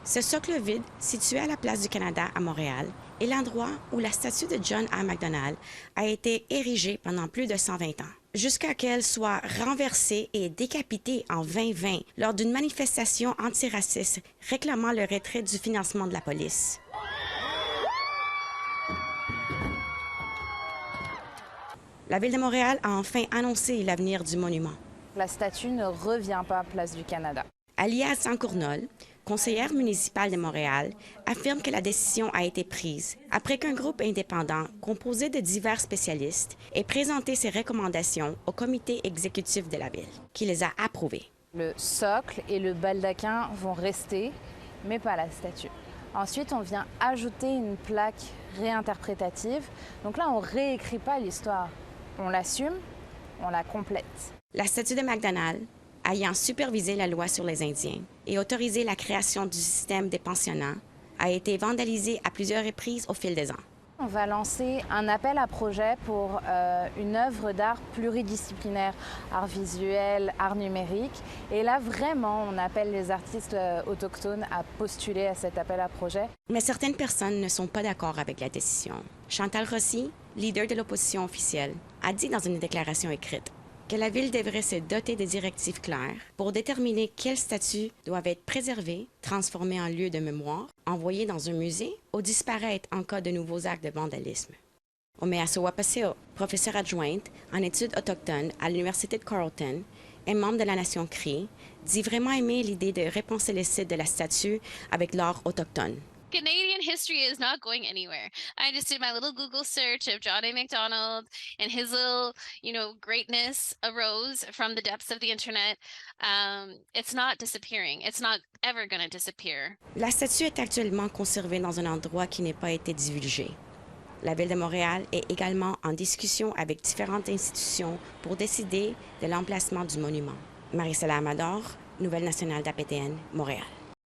Ce socle vide, situé à la place du Canada à Montréal, est l'endroit où la statue de John A. Macdonald a été érigée pendant plus de 120 ans, jusqu'à qu'elle soit renversée et décapitée en 2020 lors d'une manifestation antiraciste réclamant le retrait du financement de la police. La Ville de Montréal a enfin annoncé l'avenir du monument. La statue ne revient pas à Place du Canada. Alia Sancournol, conseillère municipale de Montréal, affirme que la décision a été prise après qu'un groupe indépendant composé de divers spécialistes ait présenté ses recommandations au comité exécutif de la Ville, qui les a approuvées. Le socle et le baldaquin vont rester, mais pas la statue. Ensuite, on vient ajouter une plaque réinterprétative. Donc là, on ne réécrit pas l'histoire. On l'assume, on la complète. La statue de Macdonald, ayant supervisé la loi sur les Indiens et autorisé la création du système des pensionnats, a été vandalisée à plusieurs reprises au fil des ans. On va lancer un appel à projet pour une œuvre d'art pluridisciplinaire, art visuel, art numérique. Et là, vraiment, on appelle les artistes autochtones à postuler à cet appel à projet. Mais certaines personnes ne sont pas d'accord avec la décision. Chantal Rossi, leader de l'opposition officielle, a dit dans une déclaration écrite que la Ville devrait se doter de directives claires pour déterminer quelles statues doivent être préservées, transformées en lieu de mémoire, envoyées dans un musée ou disparaître en cas de nouveaux actes de vandalisme. Omeaso Wapaseo, professeure adjointe en études autochtones à l'Université de Carleton et membre de la Nation Cree, dit vraiment aimer l'idée de repenser le site de la statue avec l'art autochtone. Canadian history is not going anywhere. I just did my little Google search of John A. Macdonald, and his little, greatness arose from the depths of the internet. It's not disappearing. It's not ever going to disappear. La statue est actuellement conservée dans un endroit qui n'a pas été divulgué. La Ville de Montréal est également en discussion avec différentes institutions pour décider de l'emplacement du monument. Marie-Céla Amador, Nouvelle nationale d'APTN, Montréal.